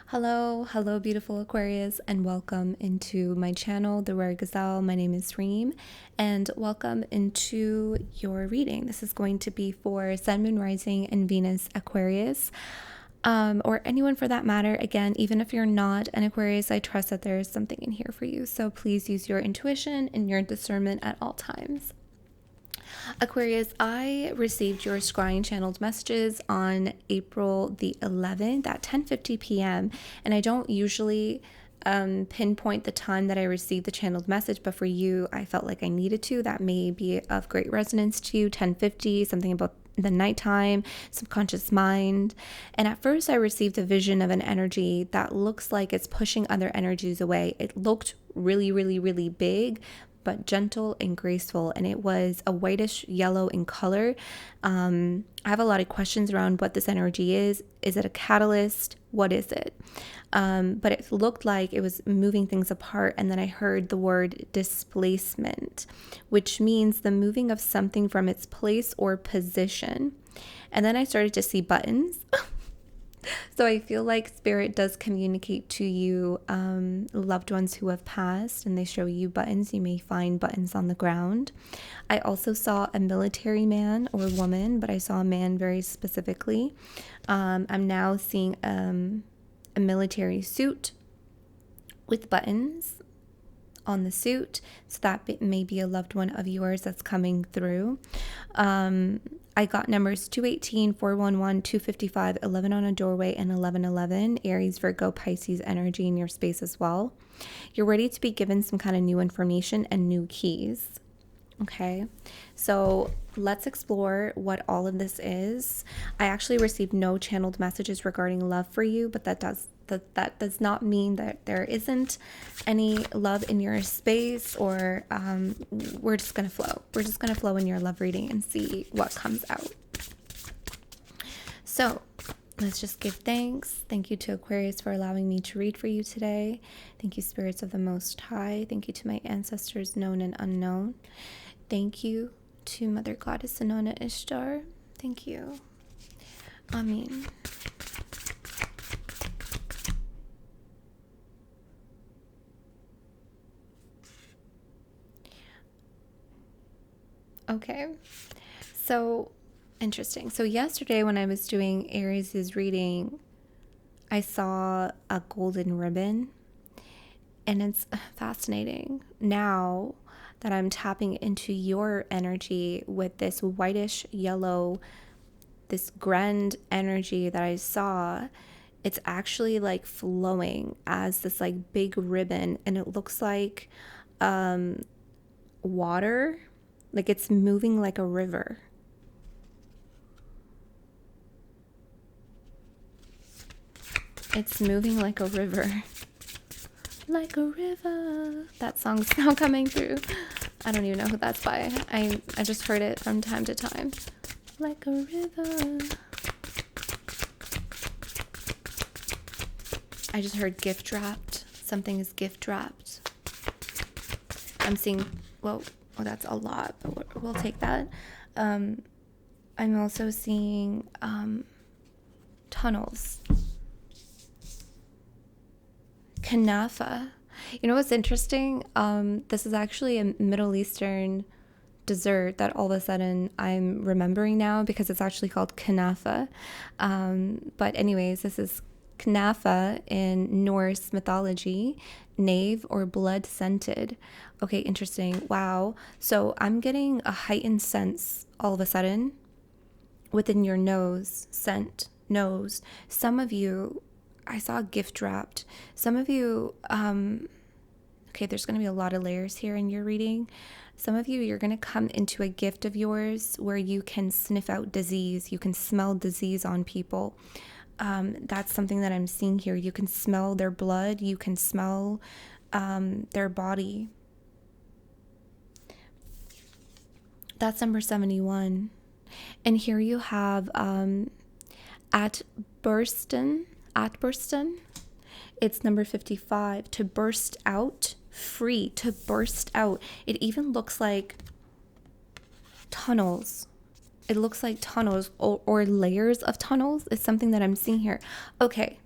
Hello, beautiful Aquarius, and welcome into my channel, The Rare Gazelle. My name is Reem, and welcome into your reading. This is going to be for Sun, Moon, Rising, and Venus Aquarius, or anyone for that matter. Again, even if you're not an Aquarius, I trust that there is something in here for you. So please use your intuition and your discernment at all times. Aquarius, I received your scrying channeled messages on April the 11th at 10:50 p.m. And I don't usually pinpoint the time that I received the channeled message, but for you, I felt like I needed to. That may be of great resonance to you. 10:50, something about the nighttime, subconscious mind. And at first, I received a vision of an energy that looks like it's pushing other energies away. It looked really, really, really big, but gentle and graceful, and it was a whitish yellow in color. I have a lot of questions around what this energy is. Is it a catalyst? What is it? But it looked like it was moving things apart, and then I heard the word displacement, which means the moving of something from its place or position. And then I started to see buttons. So I feel like spirit does communicate to you loved ones who have passed, and they show you buttons. You may find buttons on the ground. I also saw a military man or woman, but I saw a man very specifically. I'm now seeing a military suit with buttons on the suit, so that may be a loved one of yours that's coming through. I got numbers 218, 411, 255, 11 on a doorway, and 1111. Aries, Virgo, Pisces energy in your space as well. You're ready to be given some kind of new information and new keys. Okay, so let's explore what all of this is. I actually received no channeled messages regarding love for you, but that does not mean that there isn't any love in your space, or we're just gonna flow. We're just gonna flow in your love reading and see what comes out. So let's just give thanks. Thank you to Aquarius for allowing me to read for you today. Thank you, spirits of the Most High. Thank you to my ancestors, known and unknown. Thank you to Mother Goddess Inanna Ishtar. Thank you. Amen. Okay, so interesting. So yesterday when I was doing Aries' reading, I saw a golden ribbon, and it's fascinating now that I'm tapping into your energy with this whitish yellow, this grand energy that I saw. It's actually like flowing as this like big ribbon, and it looks like water, like it's moving like a river. It's moving like a river. Like a river. That song's now coming through. I don't even know who that's by. I just heard it from time to time. Like a river. I just heard gift wrapped. Something is gift wrapped. I'm seeing, well, that's a lot, but we'll take that. I'm also seeing tunnels. Kanafa. You know what's interesting? This is actually a Middle Eastern dessert that all of a sudden I'm remembering now, because it's actually called kanafa. But anyways, this is kanafa in Norse mythology, knave or blood scented. Okay, interesting. Wow. So I'm getting a heightened sense all of a sudden within your nose, scent, nose. Some of you, I saw gift wrapped. Some of you, okay, there's going to be a lot of layers here in your reading. Some of you, you're going to come into a gift of yours where you can sniff out disease. You can smell disease on people. That's something that I'm seeing here. You can smell their blood. You can smell their body. That's number 71. And here you have at Burston, it's number 55, to burst out, free, to burst out. It even looks like tunnels. It looks like tunnels or layers of tunnels is something that I'm seeing here. Okay,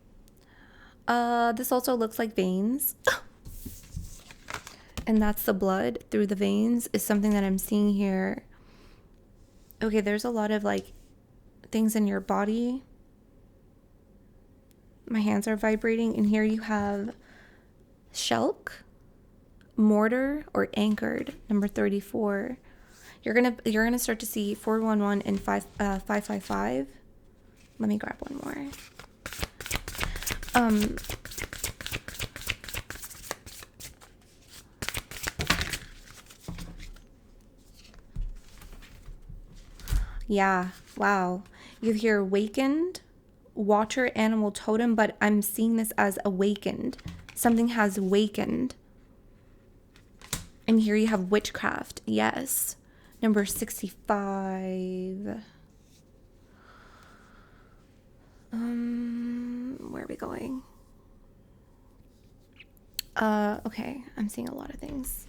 This also looks like veins. And that's the blood through the veins is something that I'm seeing here. Okay, there's a lot of like things in your body. My hands are vibrating, and here you have shelk, mortar, or anchored, number 34. You're gonna start to see 411 and 555. Let me grab one more. Yeah, wow. You hear awakened, water animal totem, but I'm seeing this as awakened. Something has awakened. And here you have witchcraft. Yes. Number 65. Where are we going? Okay. I'm seeing a lot of things.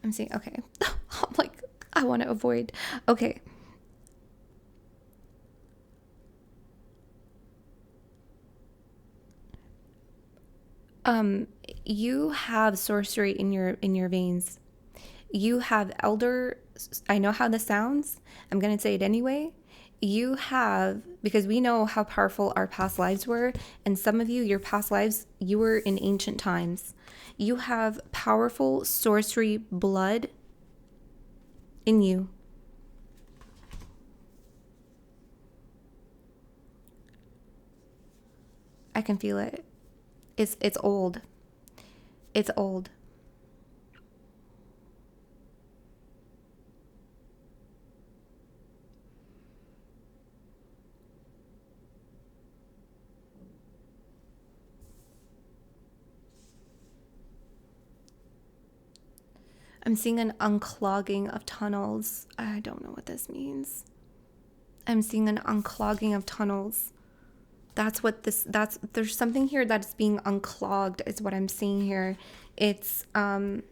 Okay. I'm like, I want to avoid. Okay. You have sorcery in your veins. You have elder, I know how this sounds. I'm going to say it anyway. You have, because we know how powerful our past lives were, and some of you, your past lives, you were in ancient times. You have powerful sorcery blood in you. I can feel it. It's old. It's old. I'm seeing an unclogging of tunnels. I don't know what this means. I'm seeing an unclogging of tunnels. There's something here that's being unclogged is what I'm seeing here. It's, and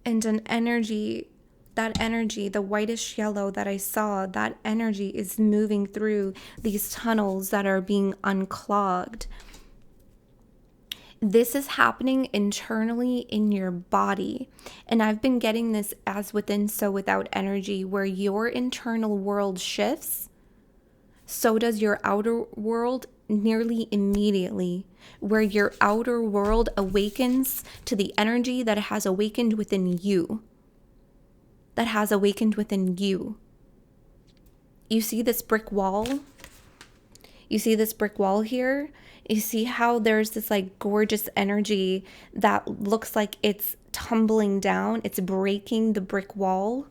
an energy, that energy, the whitish yellow that I saw, that energy is moving through these tunnels that are being unclogged. This is happening internally in your body. And I've been getting this as within, so without energy, where your internal world shifts, so does your outer world nearly immediately, where your outer world awakens to the energy that has awakened within you. That has awakened within you. You see this brick wall? You see this brick wall here? You see how there's this like gorgeous energy that looks like it's tumbling down. It's breaking the brick wall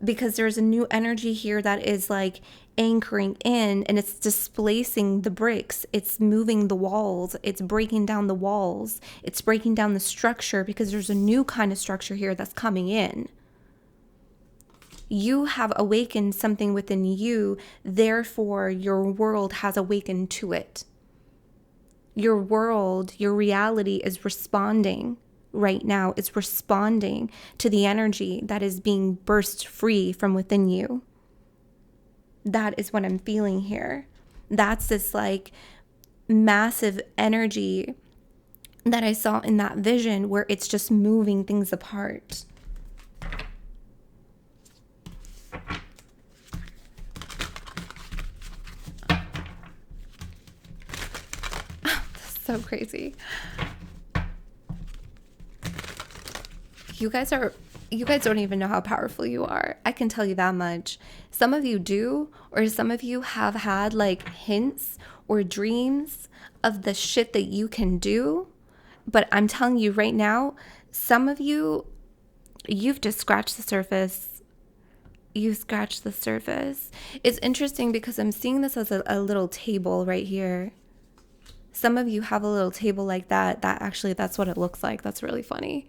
because there's a new energy here that is like anchoring in, and it's displacing the bricks. It's moving the walls. It's breaking down the walls. It's breaking down the structure because there's a new kind of structure here that's coming in. You have awakened something within you, therefore your world has awakened to it. Your world, your reality is responding right now. It's responding to the energy that is being burst free from within you. That is what I'm feeling here. That's this like massive energy that I saw in that vision where it's just moving things apart. So crazy. You guys don't even know how powerful you are. I can tell you that much. Some of you do, or some of you have had like hints or dreams of the shit that you can do. But I'm telling you right now, some of you, you've just scratched the surface. You scratched the surface. It's interesting because I'm seeing this as a little table right here. Some of you have a little table like that. That's what it looks like. That's really funny.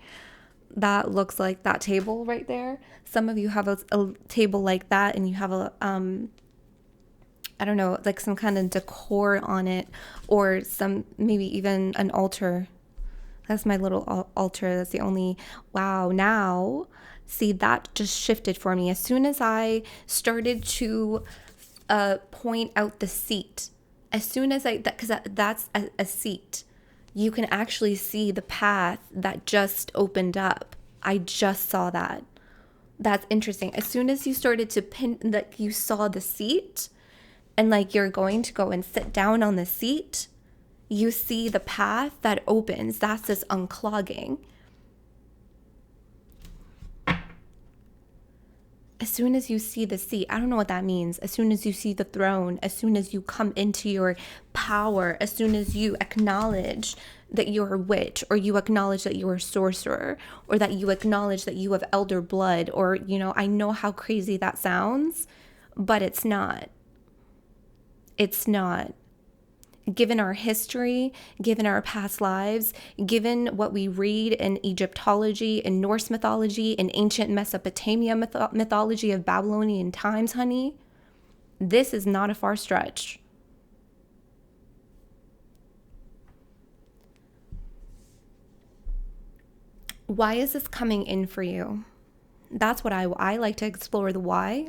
That looks like that table right there. Some of you have a table like that, and you have a, I don't know, like some kind of decor on it, or maybe even an altar. That's my little altar. That's the only, wow. Now, see, that just shifted for me. As soon as I started to point out the seat. As soon as because that's a seat, you can actually see the path that just opened up. I just saw that. That's interesting. As soon as you started to pin, like you saw the seat, and like you're going to go and sit down on the seat, you see the path that opens. That's this unclogging. As soon as you see the seat, I don't know what that means. As soon as you see the throne, as soon as you come into your power, as soon as you acknowledge that you're a witch, or you acknowledge that you're a sorcerer, or that you acknowledge that you have elder blood, or, you know, I know how crazy that sounds, but it's not. It's not. Given our history, given our past lives, given what we read in Egyptology, in Norse mythology, in ancient Mesopotamia mythology of Babylonian times, honey, this is not a far stretch. Why is this coming in for you? That's what I like to explore the why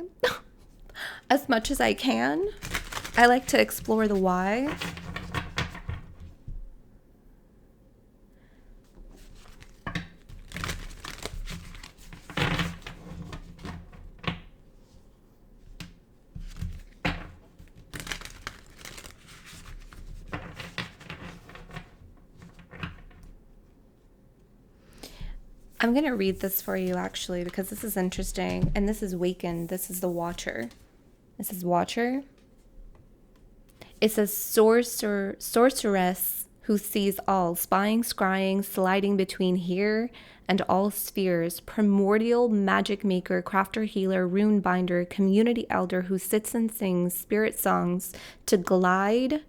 as much as I can. I like to explore the why. I'm going to read this for you actually, because this is interesting. And this is Wakened. This is the Watcher. This is Watcher. It says sorceress who sees all, spying, scrying, sliding between here and all spheres, primordial magic maker, crafter, healer, rune binder, community elder who sits and sings spirit songs to glide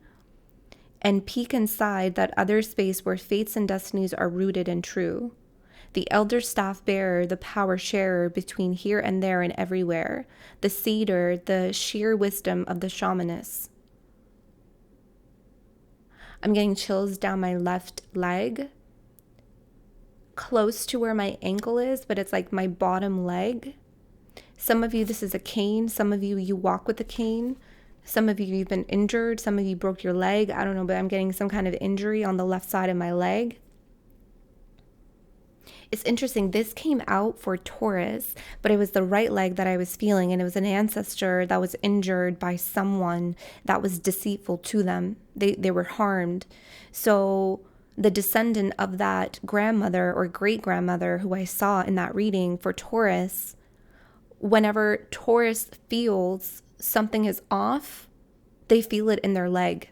and peek inside that other space where fates and destinies are rooted and true. The elder staff bearer, the power sharer between here and there and everywhere, the seeder, the sheer wisdom of the shamaness. I'm getting chills down my left leg, close to where my ankle is, but it's like my bottom leg. Some of you, this is a cane. Some of you, you walk with a cane. Some of you, you've been injured. Some of you broke your leg. I don't know, but I'm getting some kind of injury on the left side of my leg. It's interesting. This came out for Taurus, but it was the right leg that I was feeling, and it was an ancestor that was injured by someone that was deceitful to them. They were harmed. So the descendant of that grandmother or great-grandmother who I saw in that reading for Taurus, whenever Taurus feels something is off, they feel it in their leg.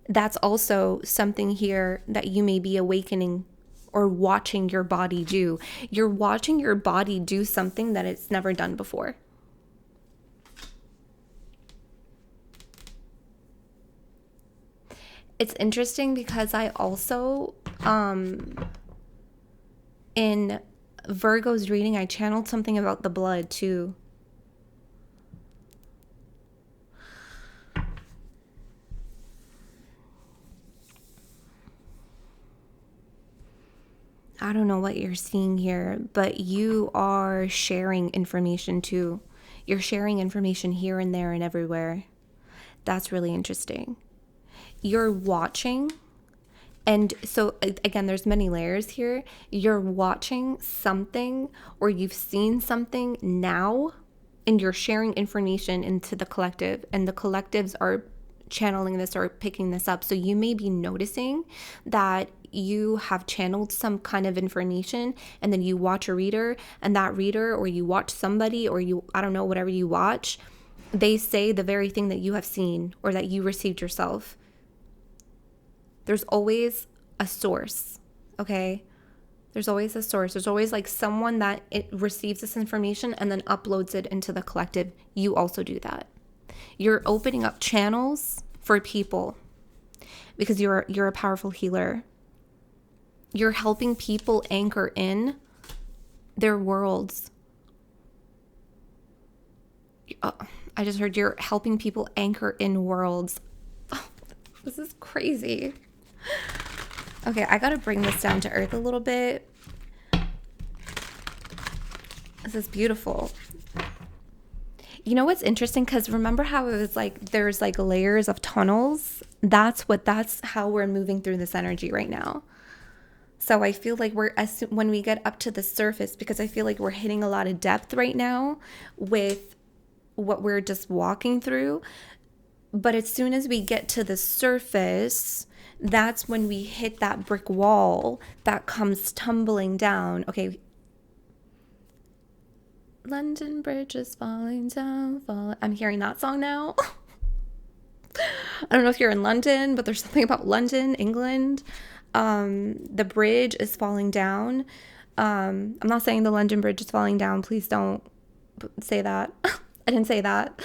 That's also something here that you may be awakening or watching your body do. You're watching your body do something that it's never done before. It's interesting because I also, in Virgo's reading, I channeled something about the blood too. I don't know what you're seeing here, but you are sharing information too. You're sharing information here and there and everywhere. That's really interesting. You're watching. And so again, there's many layers here. You're watching something, or you've seen something now, and you're sharing information into the collective, and the collectives are channeling this or picking this up. So you may be noticing that you have channeled some kind of information, and then you watch a reader, and that reader, or you watch somebody, or you, I don't know, whatever you watch, they say the very thing that you have seen or that you received yourself. There's always a source, okay? There's always a source. There's always like someone that it receives this information and then uploads it into the collective. You also do that. You're opening up channels for people because you're a powerful healer. You're helping people anchor in their worlds. I just heard you're helping people anchor in worlds. Oh, this is crazy. Okay, I gotta bring this down to earth a little bit. This is beautiful. You know what's interesting? Because remember how it was like there's like layers of tunnels? That's how we're moving through this energy right now. So I feel like when we get up to the surface, because I feel like we're hitting a lot of depth right now with what we're just walking through. But as soon as we get to the surface, that's when we hit that brick wall that comes tumbling down. Okay. London Bridge is falling down. I'm hearing that song now. I don't know if you're in London, but there's something about London, England. The bridge is falling down. I'm not saying the London Bridge is falling down. Please don't say that. I didn't say that.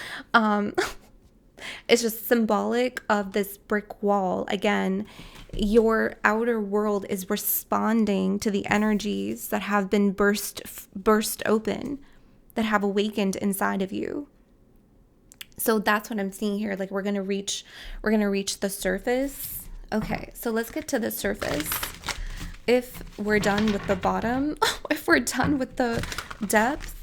It's just symbolic of this brick wall. Again, your outer world is responding to the energies that have been burst open, that have awakened inside of you. So that's what I'm seeing here. Like we're gonna reach the surface. Okay, so let's get to the surface. If we're done with the bottom, if we're done with the depth.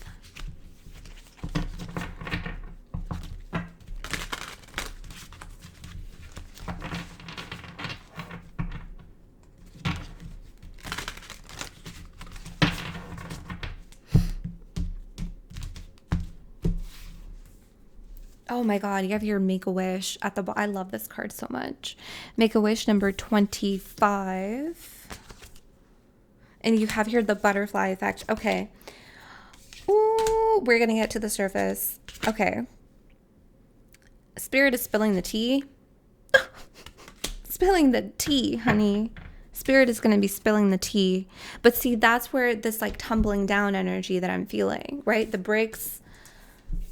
Oh my God, you have your Make-A-Wish at the bottom. I love this card so much. Make-A-Wish number 25. And you have here the butterfly effect. Okay. Ooh, we're going to get to the surface. Okay. Spirit is spilling the tea. Spilling the tea, honey. Spirit is going to be spilling the tea. But see, that's where this like tumbling down energy that I'm feeling, right? The bricks,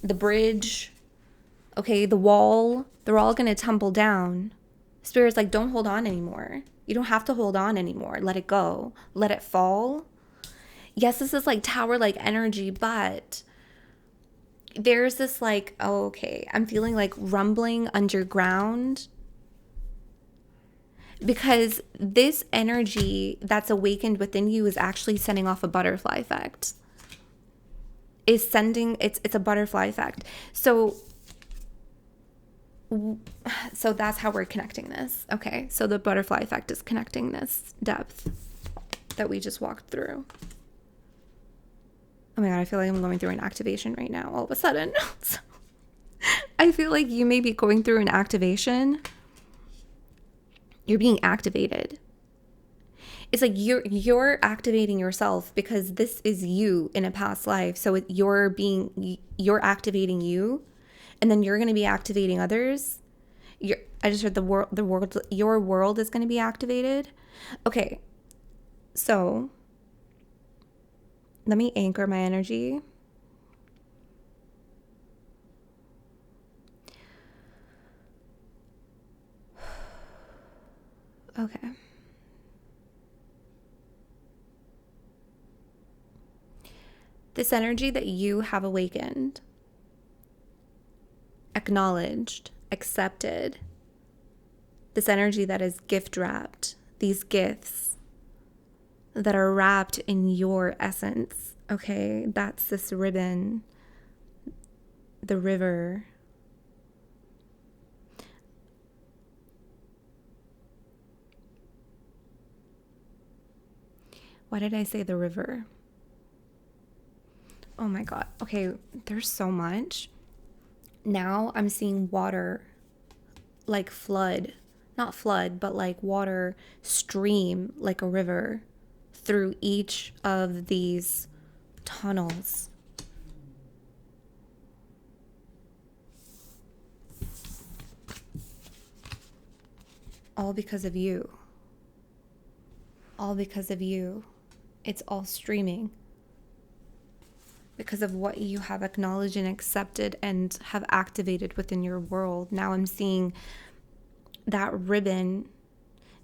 the bridge, okay, the wall, they're all going to tumble down. Spirit's like, don't hold on anymore. You don't have to hold on anymore. Let it go. Let it fall. Yes, this is like tower-like energy, but there's this like, oh, okay, I'm feeling like rumbling underground. Because this energy that's awakened within you is actually sending off a butterfly effect. It's a butterfly effect. So that's how we're connecting this. Okay, so the butterfly effect is connecting this depth that we just walked through. Oh my God, I feel like I'm going through an activation right now all of a sudden. I feel like you may be going through an activation. You're being activated. It's like you're activating yourself because this is you in a past life. So you're activating you. And then you're going to be activating others. I just heard your world is going to be activated. Okay, so let me anchor my energy. Okay. This energy that you have awakened, acknowledged, accepted, this energy that is gift wrapped, these gifts that are wrapped in your essence, okay? That's this ribbon, the river. Why did I say the river? Oh my God. Okay, there's so much. Now I'm seeing water like flood, not flood, but like water stream like a river through each of these tunnels. All because of you. All because of you. It's all streaming. Because of what you have acknowledged and accepted and have activated within your world. Now I'm seeing that ribbon,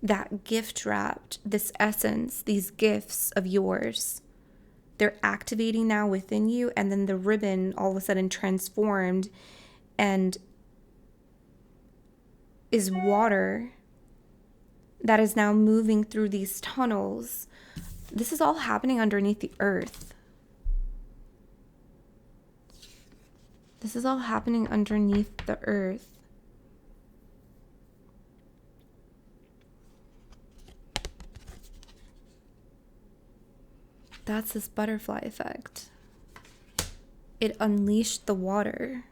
that gift wrapped, this essence, these gifts of yours. They're activating now within you, and then the ribbon all of a sudden transformed and is water that is now moving through these tunnels. This is all happening underneath the earth. This is all happening underneath the earth. That's this butterfly effect. It unleashed the water.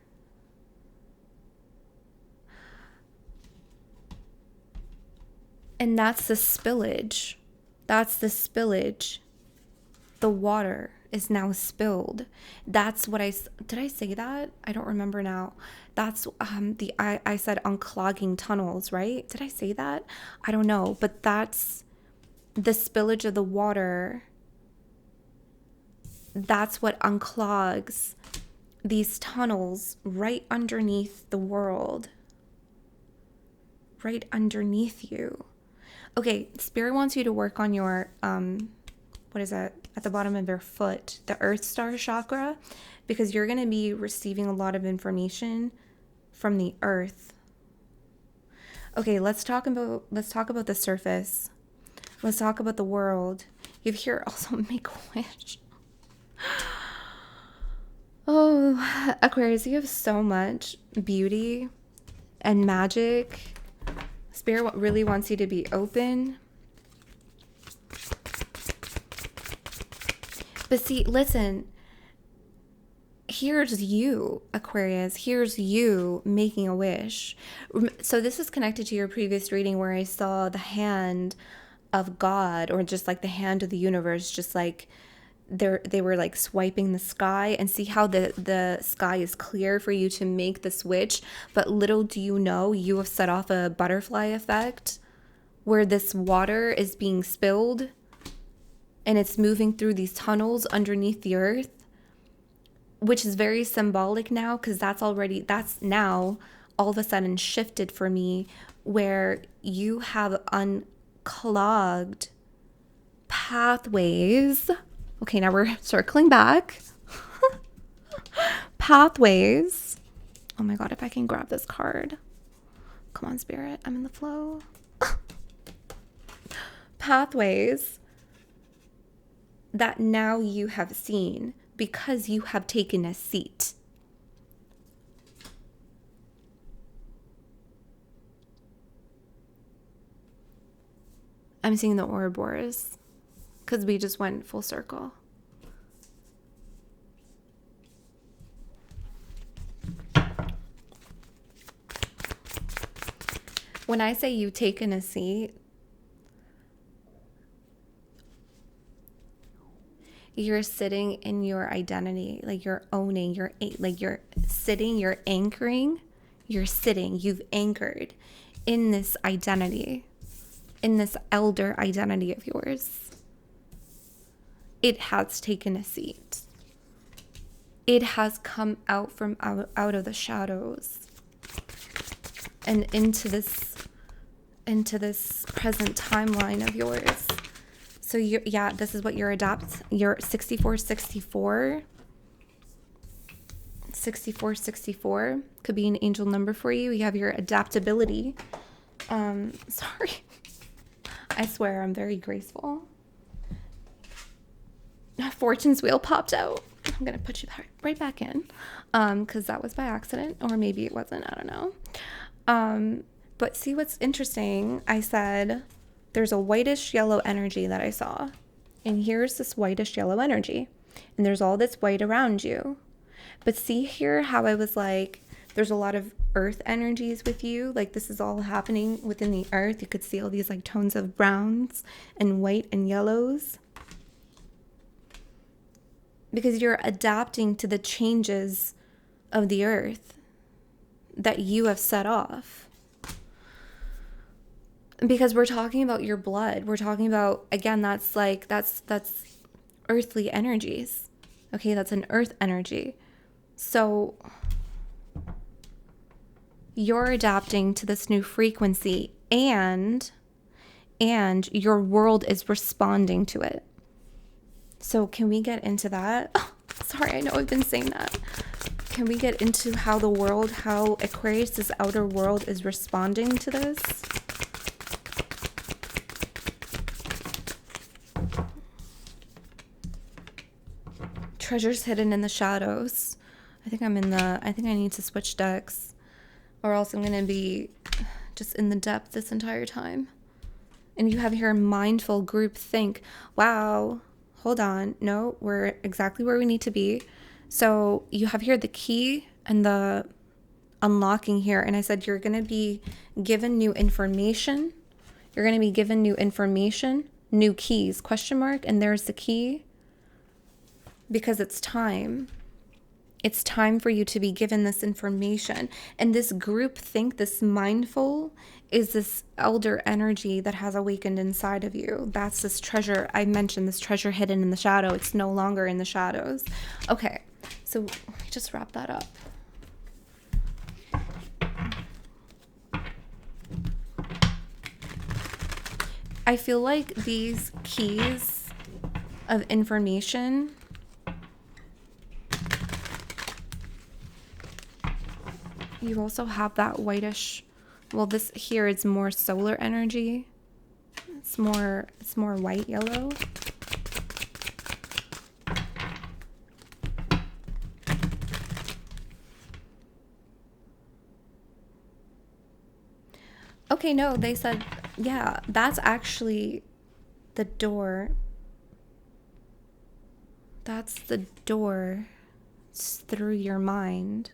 And that's the spillage. That's the spillage. The water is now spilled. That's what did I say that? I don't remember now. That's I said unclogging tunnels, right? Did I say that? I don't know, but that's the spillage of the water. That's what unclogs these tunnels right underneath the world. Right underneath you. Okay, Spirit wants you to work on your, what is that? At the bottom of your foot, the Earth Star chakra, because you're going to be receiving a lot of information from the earth. Okay, let's talk about the surface. Let's talk about the world. You here also make a wish. Oh, Aquarius, you have so much beauty and magic. Spirit really wants you to be open. But see, listen, here's you, Aquarius. Here's you making a wish. So this is connected to your previous reading where I saw the hand of God, or just like the hand of the universe, just like they were like swiping the sky, and see how the sky is clear for you to make the switch. But little do you know, you have set off a butterfly effect where this water is being spilled and it's moving through these tunnels underneath the earth, which is very symbolic now, because that's now all of a sudden shifted for me, where you have unclogged pathways. Okay, now we're circling back. Pathways. Oh my God, if I can grab this card. Come on, Spirit, I'm in the flow. Pathways that now you have seen because you have taken a seat. I'm seeing the Ouroboros because we just went full circle. When I say you've taken a seat, you're sitting in your identity, like you're owning, you're sitting, you're anchoring, you've anchored in this identity, in this elder identity of yours. It has taken a seat. It has come out from out of the shadows and into this present timeline of yours. So this is what you're You're 6464. 6464 could be an angel number for you. You have your adaptability. Sorry. I swear I'm very graceful. Fortune's wheel popped out. I'm going to put you right back in. Because that was by accident. Or maybe it wasn't. I don't know. But see what's interesting? I said there's a whitish yellow energy that I saw. And here's this whitish yellow energy. And there's all this white around you. But see here how I was like, there's a lot of earth energies with you. Like this is all happening within the earth. You could see all these like tones of browns and white and yellows. Because you're adapting to the changes of the earth that you have set off. Because we're talking about your blood. We're talking about, again, that's earthly energies. Okay, that's an earth energy. So you're adapting to this new frequency, and your world is responding to it. So can we get into that? Oh, sorry, I know I've been saying that. Can we get into how Aquarius's outer world is responding to this? Treasures hidden in the shadows. I think I need to switch decks, or else I'm going to be just in the depth this entire time. And you have here mindful group think. Wow, hold on. No, we're exactly where we need to be. So you have here the key and the unlocking here. And I said you're going to be given new information. You're going to be given new information, new keys, question mark. And there's the key, because it's time. It's time for you to be given this information. And this group think, this mindful, is this elder energy that has awakened inside of you. That's this treasure. I mentioned this treasure hidden in the shadow. It's no longer in the shadows. Okay, so just wrap that up. I feel like these keys of information, you also have that whitish, well, this here is more solar energy. It's more white yellow. Okay, no, they said, yeah, that's actually the door. That's the door. It's through your mind.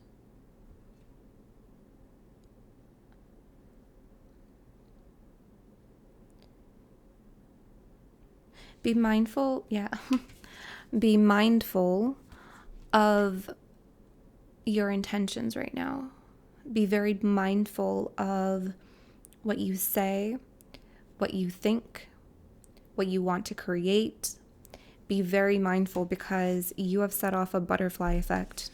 Be mindful, yeah. Be mindful of your intentions right now. Be very mindful of what you say, what you think, what you want to create. Be very mindful, because you have set off a butterfly effect.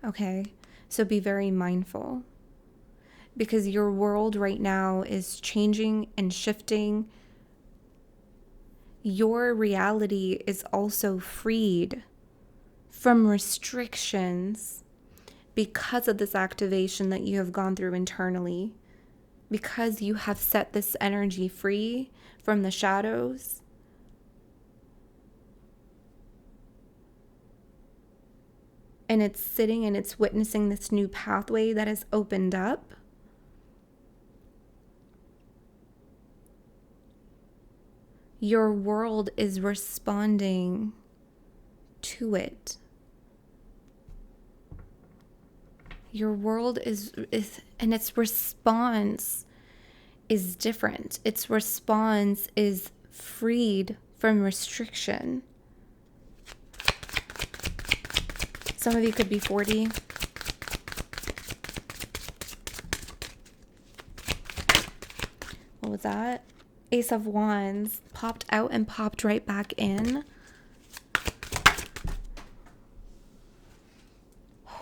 Okay? So be very mindful, because your world right now is changing and shifting. Your reality is also freed from restrictions because of this activation that you have gone through internally, because you have set this energy free from the shadows. And it's sitting and it's witnessing this new pathway that has opened up. Your world is responding to it. Your world is and its response is different. Its response is freed from restriction. Some of you could be 40. What was that? Ace of Wands popped out and popped right back in.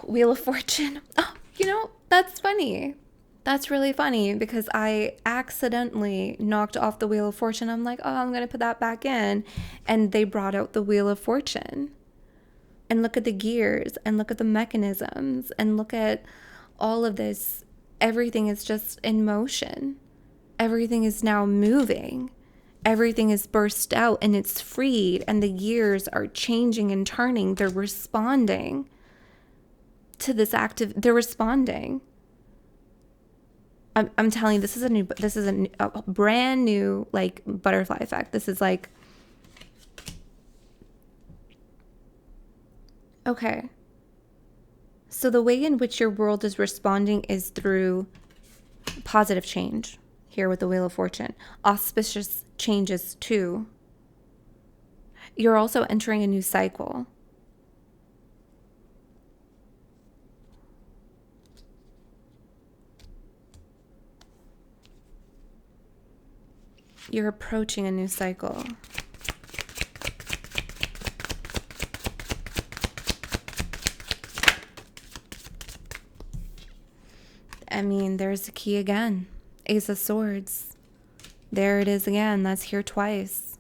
Wheel of Fortune. Oh, that's funny. That's really funny, because I accidentally knocked off the Wheel of Fortune. I'm like, oh, I'm going to put that back in. And they brought out the Wheel of Fortune. And look at the gears, and look at the mechanisms, and look at all of this. Everything is just in motion. Everything is now moving. Everything is burst out and it's freed, and the gears are changing and turning. They're responding to this they're responding. I'm telling you, this is a brand new, like, butterfly effect. This is like, okay. So the way in which your world is responding is through positive change. Here with the Wheel of Fortune. Auspicious changes too. You're also entering a new cycle. You're approaching a new cycle. I mean, there's the key again. Ace of Swords. There it is again. That's here twice.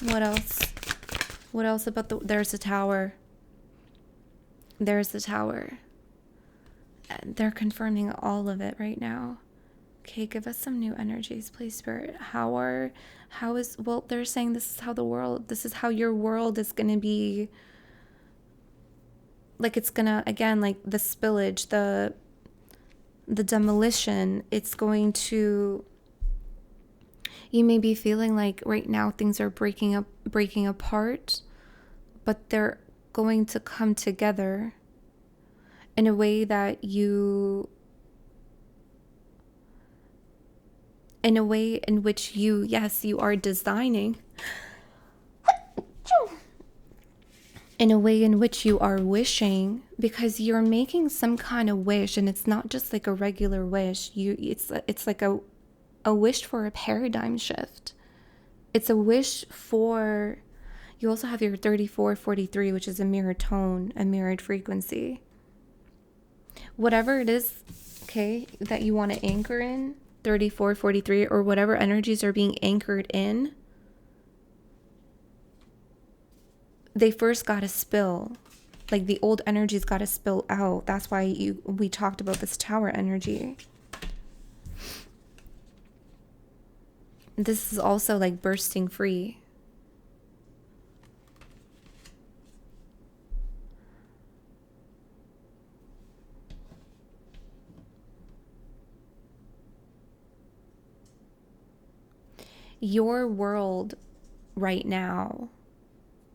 What else? What else about there's the Tower. There's the Tower. they're confirming all of it right now. Okay, give us some new energies, please, Spirit. Well, they're saying this is how your world is going to be. Like, it's going to, again, like the spillage, the demolition, it's going to, you may be feeling like right now things are breaking apart, but they're going to come together in a way that in a way in which you are designing, in a way in which you are wishing, because you're making some kind of wish, and it's not just like a regular wish. It's like a wish for a paradigm shift. It's a wish for, you also have your 3443, which is a mirrored tone, a mirrored frequency. Whatever it is, okay, that you want to anchor in, 3443, or whatever energies are being anchored in, they first got to spill. Like, the old energies got to spill out. That's why we talked about this tower energy. This is also like bursting free. Your world right now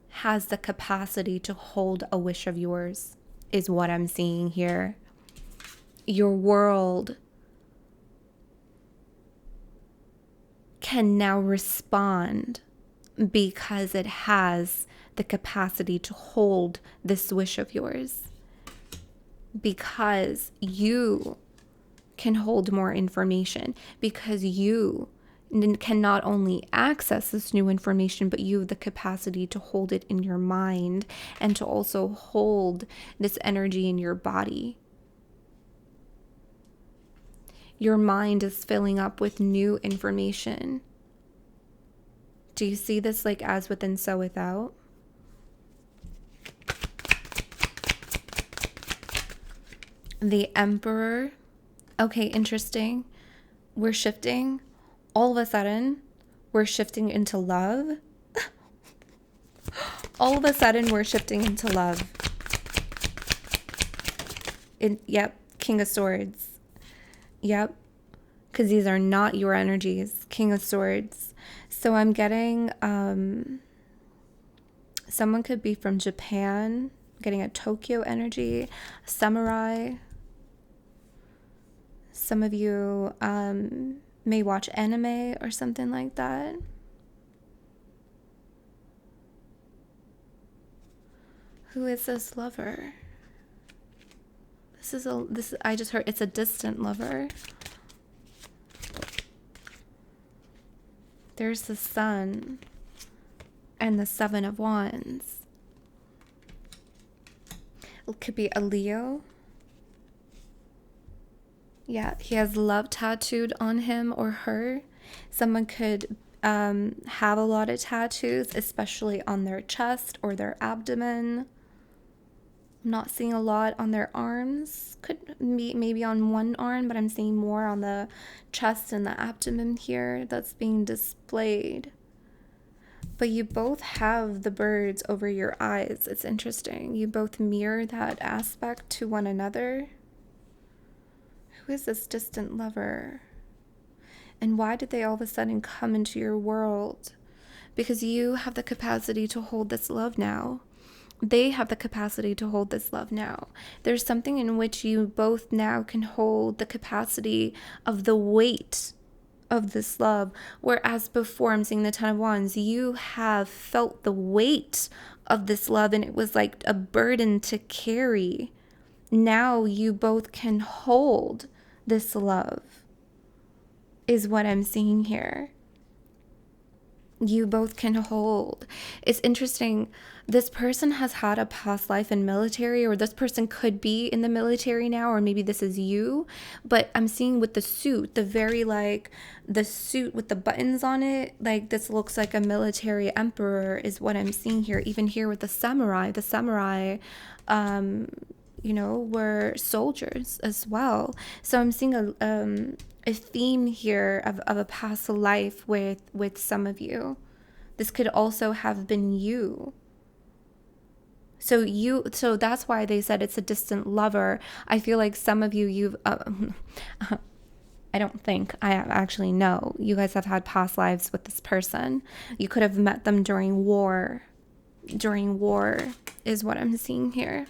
has the capacity to hold a wish of yours, is what I'm seeing here. Your world can now respond because it has the capacity to hold this wish of yours. Because you can hold more information. Because you can not only access this new information, but you have the capacity to hold it in your mind and to also hold this energy in your body. Your mind is filling up with new information. Do you see this like as within, so without? The Emperor. Okay, interesting. We're shifting. All of a sudden, we're shifting into love. All of a sudden, we're shifting into love. Yep, King of Swords. Yep, because these are not your energies. King of Swords. So I'm getting, someone could be from Japan, getting a Tokyo energy, a samurai. Some of you may watch anime or something like that. Who is this lover? I just heard it's a distant lover. There's the Sun and the Seven of Wands. It could be a Leo. Yeah, he has love tattooed on him or her. Someone could have a lot of tattoos, especially on their chest or their abdomen. I'm not seeing a lot on their arms. Could be maybe on one arm, but I'm seeing more on the chest and the abdomen here that's being displayed. But you both have the birds over your eyes. It's interesting. You both mirror that aspect to one another. Who is this distant lover? And why did they all of a sudden come into your world? Because you have the capacity to hold this love now. They have the capacity to hold this love now. There's something in which you both now can hold the capacity of the weight of this love. Whereas before, I'm seeing the Ten of Wands, you have felt the weight of this love and it was like a burden to carry. Now you both can hold this love, is what I'm seeing here. You both can hold. It's interesting. This person has had a past life in military, or this person could be in the military now, or maybe this is you. But I'm seeing with the suit, the suit with the buttons on it, like this looks like a military emperor is what I'm seeing here. Even here with the samurai, were soldiers as well. So I'm seeing a theme here of a past life with some of you. This could also have been you. So that's why they said it's a distant lover. I feel like some of you've I don't think, I actually know, you guys have had past lives with this person. You could have met them during war. During war is what I'm seeing here.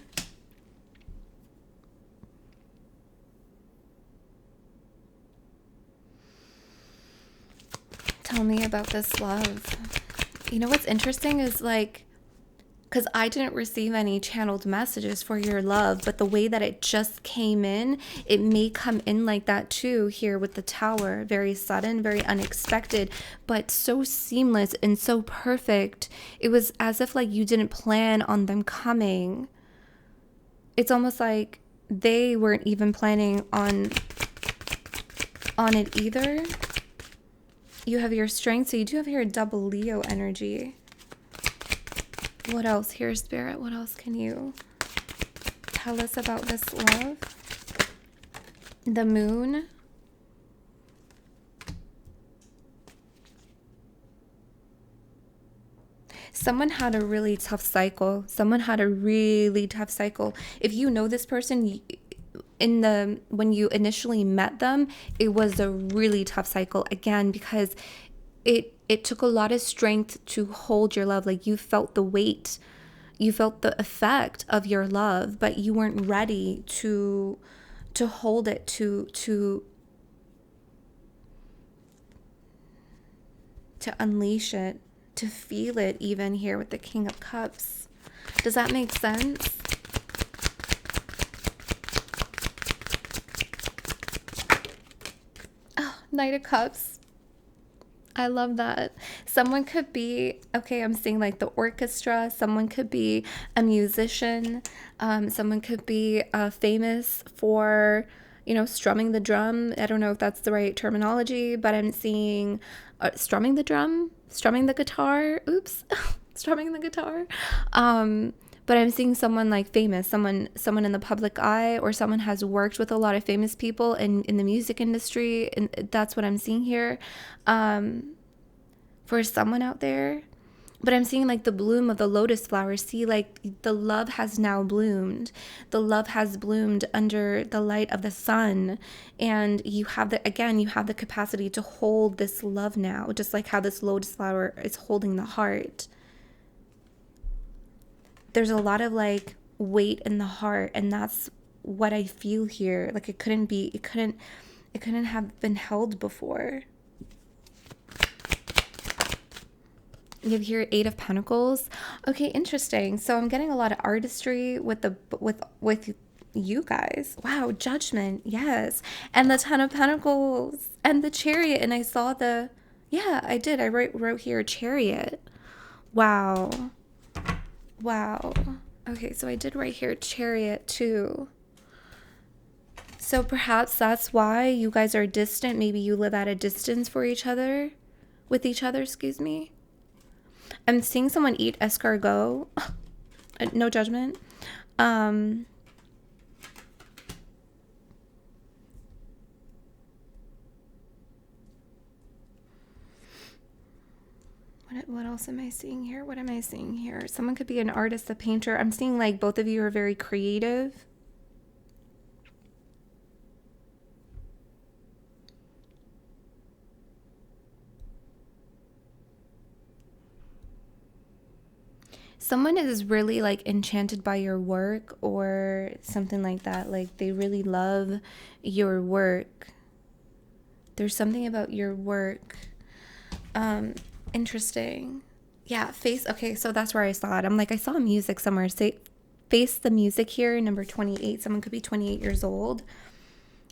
Tell me about this love. You know what's interesting is like, because I didn't receive any channeled messages for your love, but the way that it just came in, it may come in like that too here with the Tower. Very sudden, very unexpected, but so seamless and so perfect. It was as if like you didn't plan on them coming. It's almost like they weren't even planning on it either. You have your strength, so you do have here a double Leo energy. What else here, Spirit? What else can you tell us about this love? The Moon. Someone had a really tough cycle. Someone had a really tough cycle. If you know this person, when you initially met them, it was a really tough cycle. Again, because it took a lot of strength to hold your love. Like you felt the weight, you felt the effect of your love, but you weren't ready to hold it, to unleash it, to feel it, even here with the King of Cups. Does that make sense? Oh, Knight of Cups. I love that. Someone could be, okay, I'm seeing like the orchestra. Someone could be a musician. Someone could be famous for, strumming the drum. I don't know if that's the right terminology, but I'm seeing strumming the drum, strumming the guitar. Oops, strumming the guitar. But I'm seeing someone like famous, someone in the public eye, or someone has worked with a lot of famous people in the music industry. And that's what I'm seeing here for someone out there. But I'm seeing like the bloom of the lotus flower. See, like the love has now bloomed. The love has bloomed under the light of the sun. And you have the capacity to hold this love now, just like how this lotus flower is holding the heart. There's a lot of like weight in the heart, and that's what I feel here. Like it couldn't have been held before. You have here 8 of Pentacles. Okay, interesting. So I'm getting a lot of artistry with you guys. Wow, Judgment, yes. And the 10 of Pentacles and the Chariot, and I saw I did. I wrote here Chariot. Wow. Wow. Okay, so I did write here Chariot too. So perhaps that's why you guys are distant. Maybe you live at a distance with each other, excuse me. I'm seeing someone eat escargot. No judgment. What else am I seeing here? What am I seeing here? Someone could be an artist, a painter. I'm seeing like both of you are very creative. Someone is really like enchanted by your work or something like that. Like they really love your work. There's something about your work. Interesting. Yeah, face. Okay, so that's where I saw it. I'm like, I saw music somewhere. Say, face the music here, number 28. Someone could be 28 years old.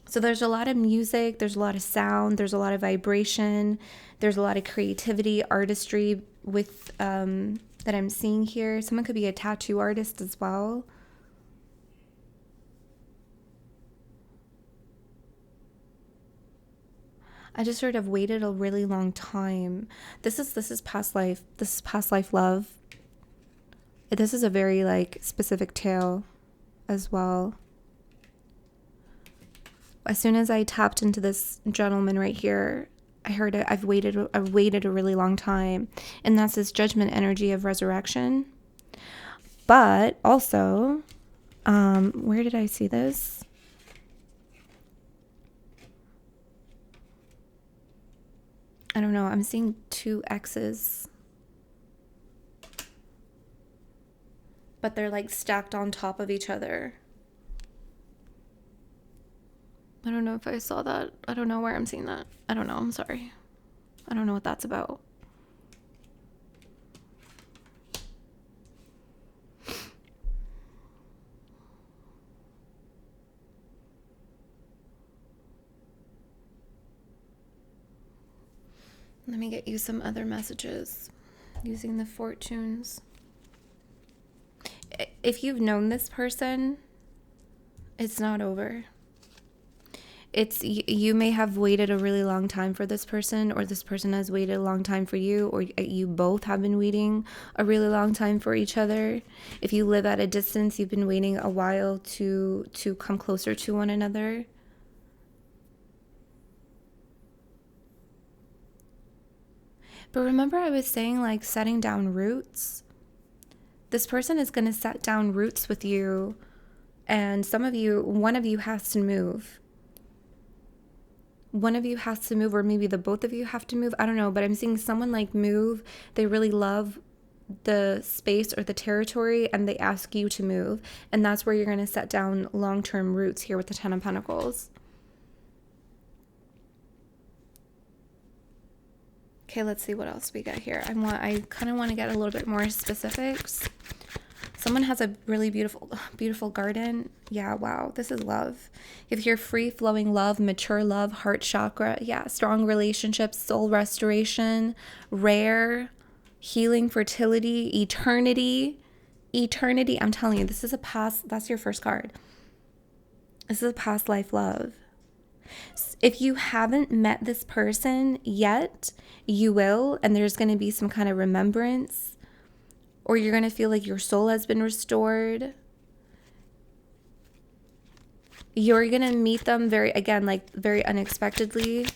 So there's a lot of music. There's a lot of sound. There's a lot of vibration. There's a lot of creativity, artistry with that I'm seeing here. Someone could be a tattoo artist as well. I just sort of waited a really long time. This is past life. This is past life love. This is a very like specific tale as well. As soon as I tapped into this gentleman right here, I heard it. I've waited a really long time. And that's this judgment energy of resurrection. But also, where did I see this? I don't know. I'm seeing 2 X's. But they're like stacked on top of each other. I don't know if I saw that. I don't know where I'm seeing that. I don't know. I'm sorry. I don't know what that's about. Let me get you some other messages using the fortunes. If you've known this person, it's not over. You may have waited a really long time for this person, or this person has waited a long time for you, or you both have been waiting a really long time for each other. If you live at a distance, you've been waiting a while to come closer to one another. But remember I was saying, like, setting down roots? This person is going to set down roots with you, and one of you has to move. One of you has to move, or maybe the both of you have to move. I don't know, but I'm seeing someone like move. They really love the space or the territory, and they ask you to move. And that's where you're going to set down long-term roots here with the 10 of Pentacles. Okay, let's see what else we got here. I kind of want to get a little bit more specifics. Someone has a really beautiful garden. Yeah, wow, this is love. You have here free-flowing love, mature love, heart chakra. Yeah, strong relationships, soul restoration, rare, healing, fertility, eternity. Eternity, I'm telling you, this is a past, that's your first card. This is a past life love. If you haven't met this person yet, you will, and there's going to be some kind of remembrance. Or you're going to feel like your soul has been restored. You're going to meet them very unexpectedly.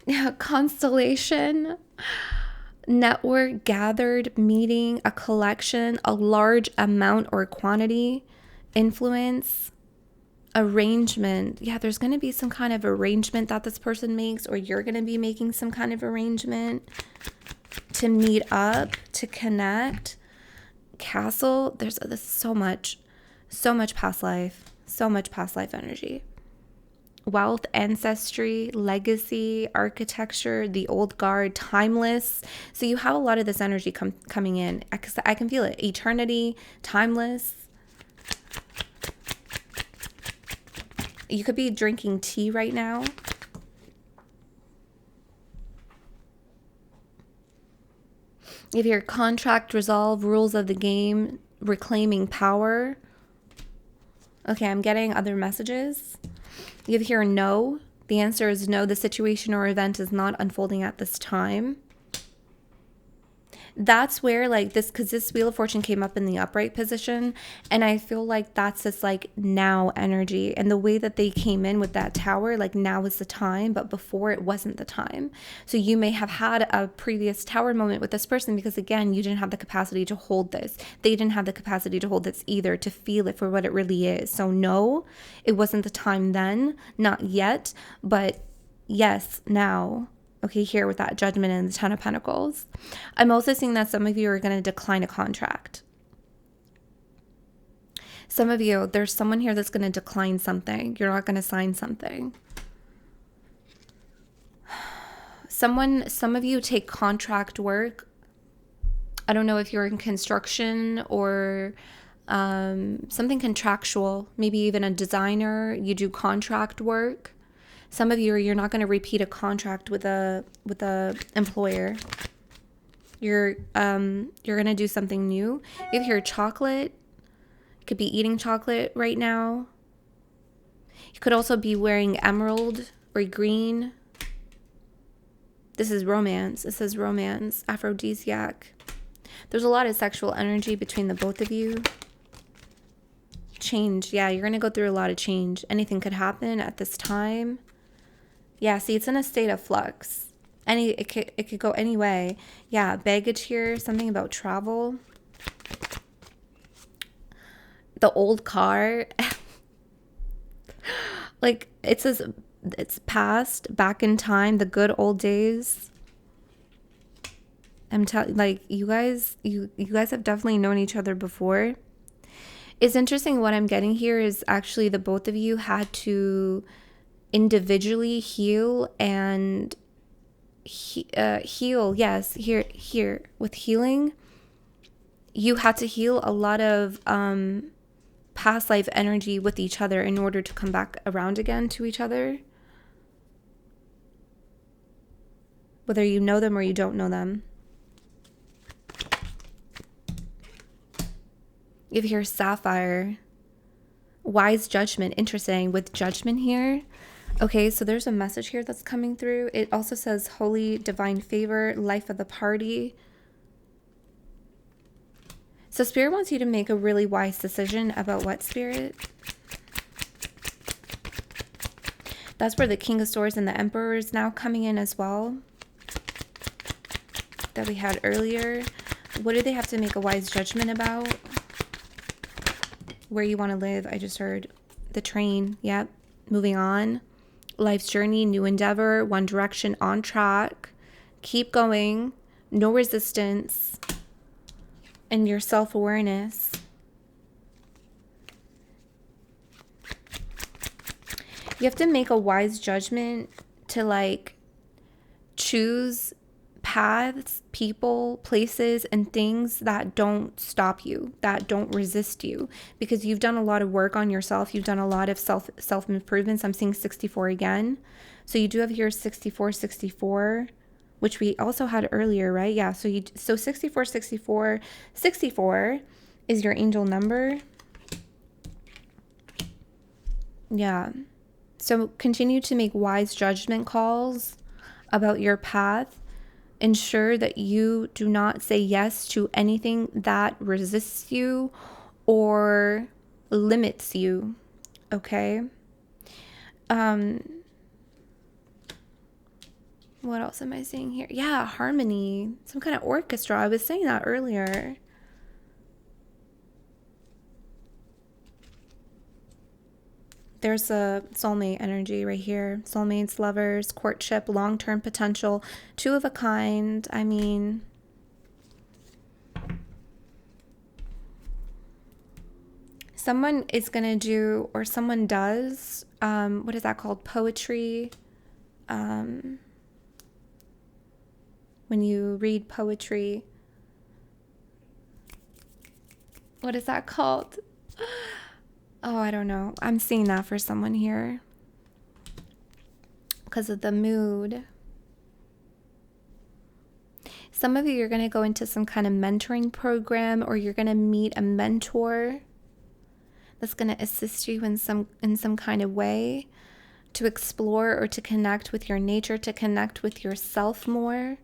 Yeah, constellation, network, gathered, meeting, a collection, a large amount or quantity, influence, arrangement. Yeah, there's going to be some kind of arrangement that this person makes, or you're going to be making some kind of arrangement to meet up, to connect. Castle, there's so much past life, so much past life energy. Wealth, ancestry, legacy, architecture, the old guard, timeless. So you have a lot of this energy coming in. I can feel it. Eternity, timeless. You could be drinking tea right now. If your contract, resolve, rules of the game, reclaiming power. Okay, I'm getting other messages. You have here no. The answer is no. The situation or event is not unfolding at this time. That's where, like, because this Wheel of Fortune came up in the upright position, and I feel like that's this like now energy, and the way that they came in with that tower, like now is the time, but before it wasn't the time. So you may have had a previous tower moment with this person because, again, you didn't have the capacity to hold this. They didn't have the capacity to hold this either, to feel it for what it really is. So no, it wasn't the time then, not yet, but yes, now. Okay, here with that Judgment and the 10 of Pentacles. I'm also seeing that some of you are going to decline a contract. Some of you, there's someone here that's going to decline something. You're not going to sign something. Some of you take contract work. I don't know if you're in construction or something contractual, maybe even a designer. You do contract work. Some of you, you're not going to repeat a contract with a employer. You're going to do something new. If you're chocolate, you could be eating chocolate right now. You could also be wearing emerald or green. This is romance. It says romance, aphrodisiac. There's a lot of sexual energy between the both of you. Change. Yeah, you're going to go through a lot of change. Anything could happen at this time. Yeah, see, it's in a state of flux. It could go any way. Yeah, baggage here. Something about travel. The old car. Like, it says it's past, back in time, the good old days. I'm telling, like, you guys have definitely known each other before. It's interesting. What I'm getting here is actually the both of you had to individually heal and heal. Yes, here with healing, you had to heal a lot of past life energy with each other in order to come back around again to each other. Whether you know them or you don't know them. You have here sapphire, wise judgment. Interesting with judgment here. Okay, so there's a message here that's coming through. It also says holy divine favor, life of the party. So Spirit wants you to make a really wise decision about what, Spirit? That's where the King of Swords and the Emperor is now coming in as well. That we had earlier. What do they have to make a wise judgment about? Where you want to live. I just heard the train. Yep. Moving on. Life's journey, new endeavor, one direction, on track. Keep going. No resistance. And your self-awareness. You have to make a wise judgment to, like, choose paths, people, places, and things that don't stop you, that don't resist you, because you've done a lot of work on yourself. You've done a lot of self-improvements. I'm seeing 64 again. So you do have here 64, which we also had earlier, right? Yeah, so 64 is your angel number. Yeah. So continue to make wise judgment calls about your path. Ensure that you do not say yes to anything that resists you or limits you, okay? What else am I seeing here? Yeah, harmony, some kind of orchestra. I was saying that earlier. There's a soulmate energy right here. Soulmates, lovers, courtship, long-term potential, two of a kind. I mean, someone is going to do, or someone does, what is that called? Poetry. When you read poetry, what is that called? Oh, I don't know. I'm seeing that for someone here because of the mood. Some of you are going to go into some kind of mentoring program, or you're going to meet a mentor that's going to assist you in some kind of way to explore or to connect with your nature, to connect with yourself more.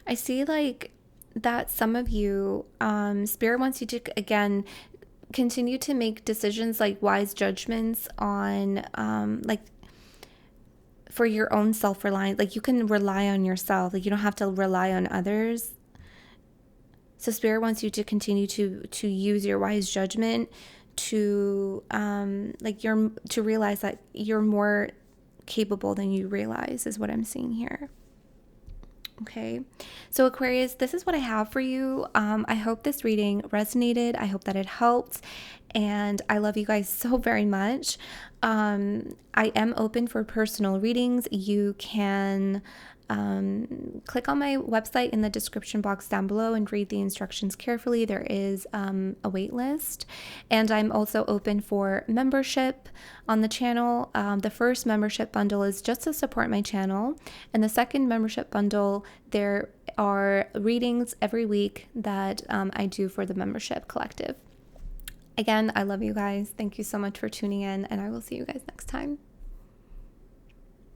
I see like that some of you, Spirit wants you to, again, continue to make decisions, like wise judgments on, like, for your own self-reliance. Like, you can rely on yourself. Like, you don't have to rely on others. So Spirit wants you to continue to use your wise judgment to, to realize that you're more capable than you realize, is what I'm seeing here. Okay, so Aquarius, this is what I have for you. I hope this reading resonated. I hope that it helped. And I love you guys so very much. I am open for personal readings. You can click on my website in the description box down below and read the instructions carefully. There is a wait list, and I'm also open for membership on the channel. The first membership bundle is just to support my channel, and the second membership bundle, there are readings every week that I do for the membership collective. Again, I love you guys. Thank you so much for tuning in, and I will see you guys next time.